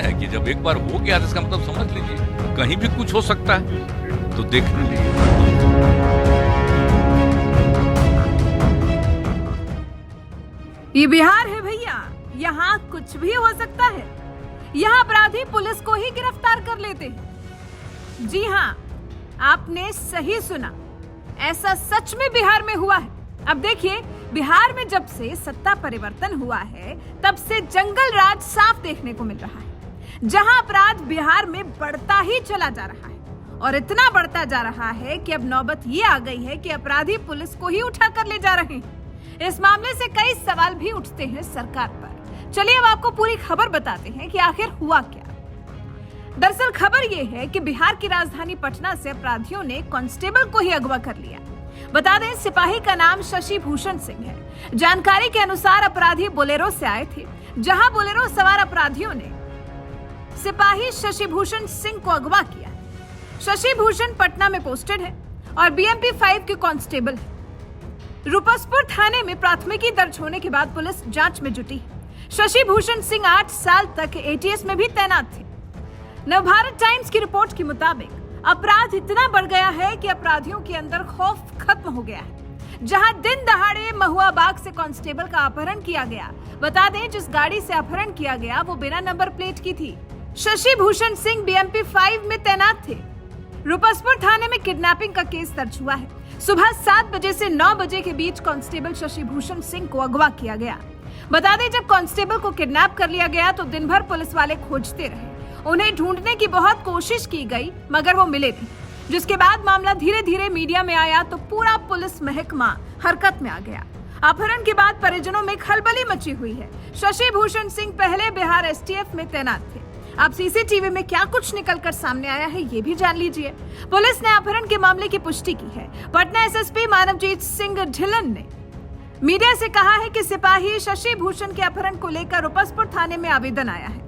हैं कि जब एक बार हो गया तो इसका मतलब समझ लीजिए कहीं भी कुछ हो सकता है, तो देखने लीजिए। ये बिहार है भैया, यहाँ कुछ भी हो सकता है। यहाँ अपराधी पुलिस को ही गिरफ्तार कर लेते हैं। जी हाँ, आपने सही सुना, ऐसा सच में बिहार में हुआ है। अब देखिए, बिहार में जब से सत्ता परिवर्तन हुआ है तब से जंगल राज साफ देखने को मिल रहा है, जहां अपराध बिहार में बढ़ता ही चला जा रहा है और इतना बढ़ता जा रहा है कि अब नौबत ये आ गई है कि अपराधी पुलिस को ही उठा कर ले जा रहे हैं। इस मामले से कई सवाल भी उठते हैं सरकार पर। चलिए अब आपको पूरी खबर बताते हैं कि आखिर हुआ क्या। दरअसल खबर ये है कि बिहार की राजधानी पटना से अपराधियों ने कांस्टेबल को ही अगवा कर लिया। बता दें, सिपाही का नाम शशि भूषण सिंह है। जानकारी के अनुसार अपराधी बोलेरो से आए थे, जहां बोलेरो सवार अपराधियों ने सिपाही शशि भूषण सिंह को अगवा किया। शशि भूषण पटना में पोस्टेड है और बीएमपी 5 के कांस्टेबल है। रूपसपुर थाने में प्राथमिकी दर्ज होने के बाद पुलिस जांच में जुटी। शशि भूषण सिंह 8 साल तक एटीएस में भी तैनात थे। नवभारत टाइम्स की रिपोर्ट के मुताबिक अपराध इतना बढ़ गया है कि अपराधियों के अंदर खौफ खत्म हो गया है। जहां दिन दहाड़े महुआ बाग से कांस्टेबल का अपहरण किया गया। बता दें, जिस गाड़ी से अपहरण किया गया वो बिना नंबर प्लेट की थी। शशि भूषण सिंह बीएमपी 5 में तैनात थे। रूपसपुर थाने में किडनैपिंग का केस दर्ज हुआ है। सुबह 7 बजे से 9 बजे के बीच कांस्टेबल शशि भूषण सिंह को अगवा किया गया। बता दें, जब कांस्टेबल को किडनैप कर लिया गया तो दिन भर पुलिस वाले खोजते रहे। उन्हें ढूंढने की बहुत कोशिश की गई मगर वो मिले नहीं, जिसके बाद मामला धीरे धीरे मीडिया में आया तो पूरा पुलिस महकमा हरकत में आ गया। अपहरण के बाद परिजनों में खलबली मची हुई है। शशि भूषण सिंह पहले बिहार एसटीएफ में तैनात थे। अब सीसीटीवी में क्या कुछ निकलकर सामने आया है ये भी जान लीजिए। पुलिस ने अपहरण के मामले की पुष्टि की है। पटना एसएसपी मानवजीत सिंह ढिल्लन ने मीडिया से कहा है कि सिपाही शशि भूषण के अपहरण को लेकर रूपसपुर थाने में आवेदन आया है।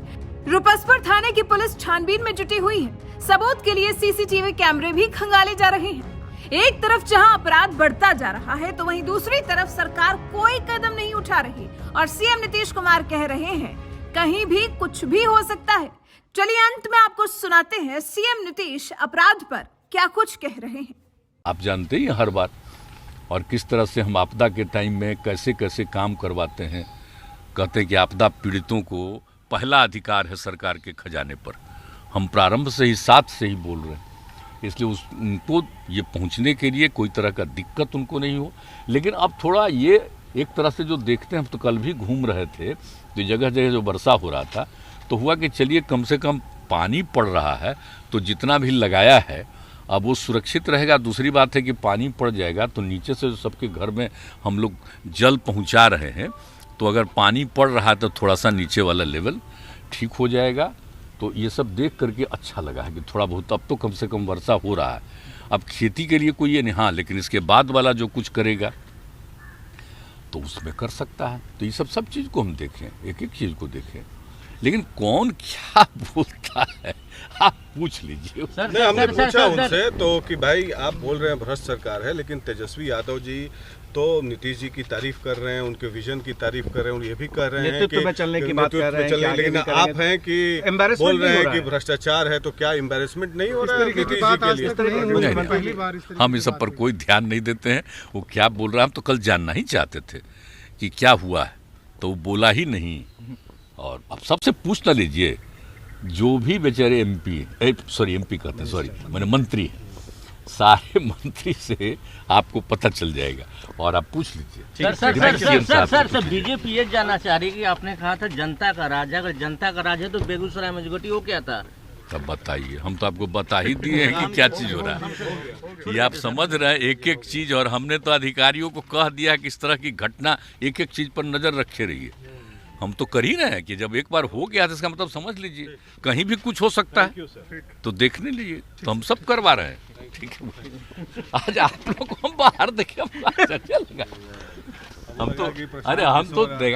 रूपसपुर थाने की पुलिस छानबीन में जुटी हुई है। सबूत के लिए सीसीटीवी कैमरे भी खंगाले जा रहे हैं। एक तरफ जहां अपराध बढ़ता जा रहा है तो वहीं दूसरी तरफ सरकार कोई कदम नहीं उठा रही और सीएम नीतीश कुमार कह रहे हैं कहीं भी कुछ भी हो सकता है। चलिए अंत में आपको सुनाते हैं सीएम नीतीश अपराध पर क्या कुछ कह रहे हैं। आप जानते ही हर बार और किस तरह से हम आपदा के टाइम में कैसे कैसे काम करवाते हैं। कहते हैं कि आपदा पीड़ितों को पहला अधिकार है सरकार के खजाने पर। हम प्रारंभ से ही साथ से ही बोल रहे हैं, इसलिए उनको ये पहुंचने के लिए कोई तरह का दिक्कत उनको नहीं हो। लेकिन अब थोड़ा ये एक तरह से जो देखते हैं, हम तो कल भी घूम रहे थे तो जगह जगह जो वर्षा हो रहा था तो हुआ कि चलिए कम से कम पानी पड़ रहा है तो जितना भी लगाया है अब वो सुरक्षित रहेगा। दूसरी बात है कि पानी पड़ जाएगा तो नीचे से सबके घर में हम लोग जल पहुंचा रहे हैं, तो अगर पानी पड़ रहा है तो थोड़ा सा नीचे वाला लेवल ठीक हो जाएगा। तो ये सब देख करके अच्छा लगा है कि थोड़ा बहुत अब तो कम से कम वर्षा हो रहा है। अब खेती के लिए कोई ये नहीं, हाँ, लेकिन इसके बाद वाला जो कुछ करेगा तो उसमें कर सकता है। तो ये सब चीज़ को हम देखें, एक एक चीज़ को देखें, लेकिन कौन क्या बोलता है आप पूछ लीजिए। नहीं, हमने पूछा उनसे तो कि भाई आप बोल रहे हैं भ्रष्ट सरकार है, लेकिन तेजस्वी यादव जी तो नीतीश जी की तारीफ कर रहे हैं, उनके विजन की तारीफ कर रहे हैं और ये भी कर रहे हैं कि में चलने की बात कर रहे हैं, लेकिन आप हैं कि बोल रहे हैं कि भ्रष्टाचार है, तो क्या एम्बैरेसमेंट नहीं हो रहा है नीतीश जी के लिए? हम इस सब पर कोई ध्यान नहीं देते हैं। वो क्या बोल रहा है, हम तो कल जानना ही चाहते थे कि क्या हुआ है, तो वो बोला ही नहीं। और अब सबसे पूछ ना लीजिए, जो भी बेचारे एमपी कहते हैं, मैंने मंत्री हैं, सारे मंत्री से आपको पता चल जाएगा और आप पूछ लीजिए। सर बीजेपी ये जानना चाह रही है कि आपने कहा था जनता का राज है, अगर जनता का राज है तो बेगूसराय मजगटी वो क्या था? तब बताइए, हम तो आपको बता ही दिए हैं कि क्या चीज हो रहा है। ये आप समझ रहे हैं एक एक चीज, और हमने तो अधिकारियों को कह दिया कि इस तरह की घटना एक एक चीज पर नजर रखे रहिए। हम तो कर ही रहे हैं कि जब एक बार हो गया तो इसका मतलब समझ लीजिए कहीं भी कुछ हो सकता है, तो देखने लीजिए। तो हम सब करवा रहे हैं, ठीक है। आज आप लोग को हम बाहर देखे अच्छा लगा। हम तो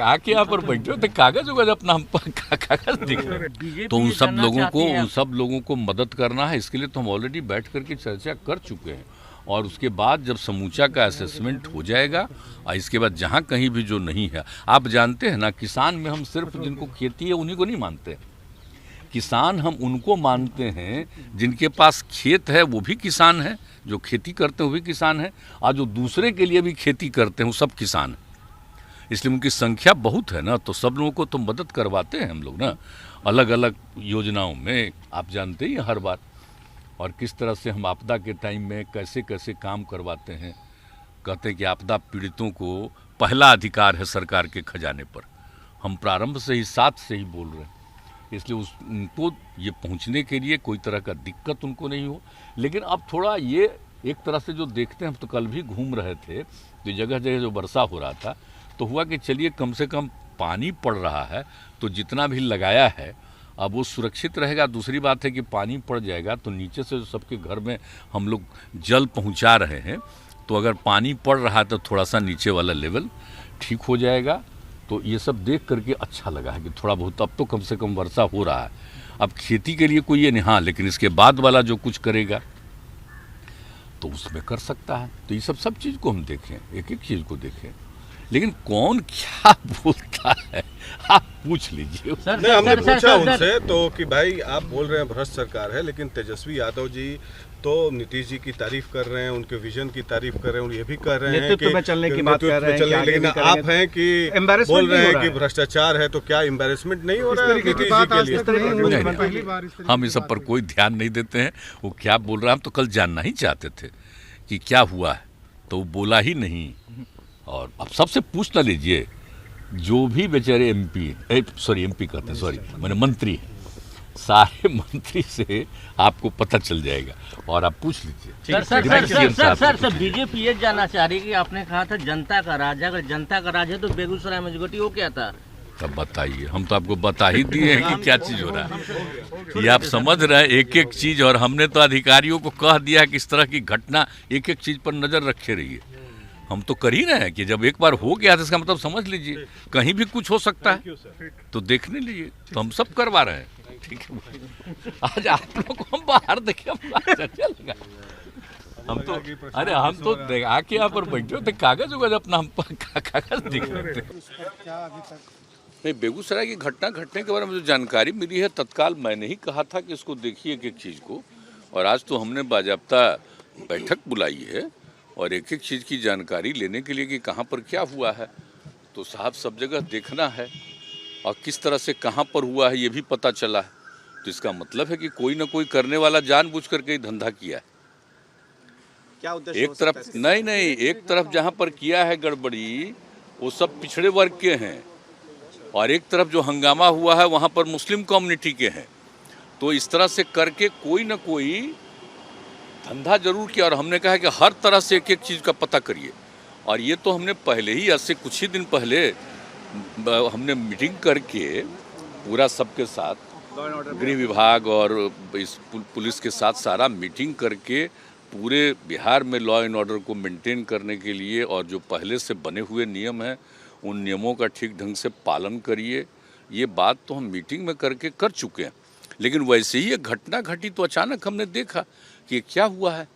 आके यहाँ पर बैठे थे, कागज उगज अपना हम कागज दिख रहे। तो उन सब लोगों को मदद करना है, इसके लिए तो हम ऑलरेडी बैठ करके चर्चा कर चुके हैं। और उसके बाद जब समूचा का असेसमेंट हो जाएगा और इसके बाद जहाँ कहीं भी जो नहीं है, आप जानते हैं ना, किसान में हम सिर्फ जिनको खेती है उन्हीं को नहीं मानते। किसान हम उनको मानते हैं जिनके पास खेत है वो भी किसान है, जो खेती करते हैं वो भी किसान है, और जो दूसरे के लिए भी खेती करते हैं वो सब किसान हैं। इसलिए उनकी संख्या बहुत है ना, तो सब लोगों को तो मदद करवाते हैं हम लोग ना, अलग अलग योजनाओं में। आप जानते ही हैं हर बार, और किस तरह से हम आपदा के टाइम में कैसे कैसे काम करवाते हैं। कहते हैं कि आपदा पीड़ितों को पहला अधिकार है सरकार के खजाने पर। हम प्रारंभ से ही साथ से ही बोल रहे हैं, इसलिए उनको ये पहुंचने के लिए कोई तरह का दिक्कत उनको नहीं हो। लेकिन अब थोड़ा ये एक तरह से जो देखते हैं, हम तो कल भी घूम रहे थे तो जगह जगह जो वर्षा हो रहा था, तो हुआ कि चलिए कम से कम पानी पड़ रहा है तो जितना भी लगाया है अब वो सुरक्षित रहेगा। दूसरी बात है कि पानी पड़ जाएगा तो नीचे से सबके घर में हम लोग जल पहुंचा रहे हैं, तो अगर पानी पड़ रहा है तो थोड़ा सा नीचे वाला लेवल ठीक हो जाएगा। तो ये सब देख करके अच्छा लगा है कि थोड़ा बहुत अब तो कम से कम वर्षा हो रहा है। अब खेती के लिए कोई ये नहीं, हाँ, लेकिन इसके बाद वाला जो कुछ करेगा तो उसमें कर सकता है। तो ये सब चीज़ को हम देखें, एक एक चीज़ को देखें, लेकिन कौन क्या बोलता है आप पूछ लीजिए। नहीं, हमने पूछा उनसे तो कि भाई आप बोल रहे हैं भ्रष्ट सरकार है, लेकिन तेजस्वी यादव जी तो नीतीश जी की तारीफ कर रहे हैं, उनके विजन की तारीफ कर रहे हैं, ये भी कर रहे हैं नेतृत्व में चलने की बात कर रहे हैं, लेकिन आप हैं कि बोल रहे हैं कि भ्रष्टाचार है, तो क्या एम्बेरसमेंट नहीं हो रहा है नीतीश जी के लिए? हम इस सब पर कोई ध्यान नहीं देते हैं। वो क्या बोल रहा है हम तो कल जानना ही चाहते थे कि क्या हुआ है, तो वो बोला ही नहीं। और अब सबसे पूछ ना लीजिए, जो भी बेचारे एमपी कहते हैं, सॉरी मैंने मंत्री हैं, सारे मंत्री से आपको पता चल जाएगा और आप पूछ लीजिए। सर बीजेपी ये जानना चाह रही है कि आपने कहा था जनता का राज है, अगर जनता का राज है तो बेगूसराय में घटी वो क्या था? तब बताइए, हम तो आपको बता ही दिए हैं कि क्या चीज़ हो रहा है। ये आप समझ रहे हैं एक एक चीज़, और हमने तो अधिकारियों को कह दिया कि इस तरह की घटना एक एक चीज़ पर नज़र रखे रहिए। हम तो कर ही रहे हैं कि जब एक बार हो गया तो इसका मतलब समझ लीजिए कहीं भी कुछ हो सकता है, तो देखने लीजिए। तो हम सब करवा रहे हैं, ठीक है। आज आप लोग को हम बाहर देखे लगा, हम तो आके यहाँ पर बैठे थे, कागज उगज अपना हम कागज दिख रहे थे। नहीं, बेगूसराय की घटना घटने के बारे में जो जानकारी मिली है, तत्काल मैंने ही कहा था कि इसको देखिए एक एक चीज़ को, और आज तो हमने बाजाप्ता बैठक बुलाई है और एक एक चीज़ की जानकारी लेने के लिए कि कहाँ पर क्या हुआ है। तो साहब सब जगह देखना है और किस तरह से कहाँ पर हुआ है ये भी पता चला है। तो इसका मतलब है कि कोई ना कोई करने वाला जानबूझ करके ही धंधा किया है। क्या उद्देश्य एक तरफ नहीं, एक तरफ जहाँ पर किया है गड़बड़ी वो सब पिछड़े वर्ग के हैं, और एक तरफ जो हंगामा हुआ है वहाँ पर मुस्लिम कम्युनिटी के हैं। तो इस तरह से करके कोई ना कोई धंधा जरूर किया, और हमने कहा कि हर तरह से एक एक चीज़ का पता करिए। और ये तो हमने पहले ही, आज से कुछ ही दिन पहले हमने मीटिंग करके पूरा सबके साथ, गृह विभाग और इस पुलिस के साथ सारा मीटिंग करके पूरे बिहार में लॉ एंड ऑर्डर को मेंटेन करने के लिए, और जो पहले से बने हुए नियम हैं उन नियमों का ठीक ढंग से पालन करिए। ये बात तो हम मीटिंग में करके कर चुके हैं। लेकिन वैसे ही एक घटना घटी तो अचानक हमने देखा कि क्या हुआ है,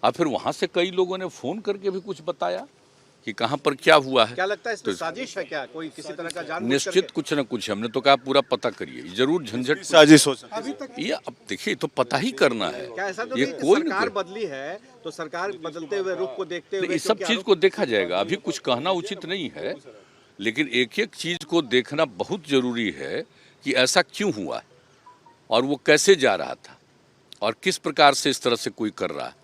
और फिर वहाँ से कई लोगों ने फ़ोन करके भी कुछ बताया कि कहाँ पर क्या हुआ है। क्या लगता है इसमें तो साजिश है क्या, कोई किसी तरह का जानबूझ निश्चित कुछ न कुछ, हमने तो कहा पूरा पता करिए, जरूर झंझट साजिश हो सकती अभी तक ये अब देखिए तो पता ही करना है। क्या ऐसा तो ये नहीं कि कोई सरकार न बदली है तो सरकार बदलते हुए रुख को देखते हुए इस सब चीज को देखा जाएगा, अभी कुछ कहना उचित नहीं है, लेकिन एक एक चीज को देखना बहुत जरूरी है कि ऐसा क्यों हुआ और वो कैसे जा रहा था और किस प्रकार से इस तरह से कोई कर रहा है।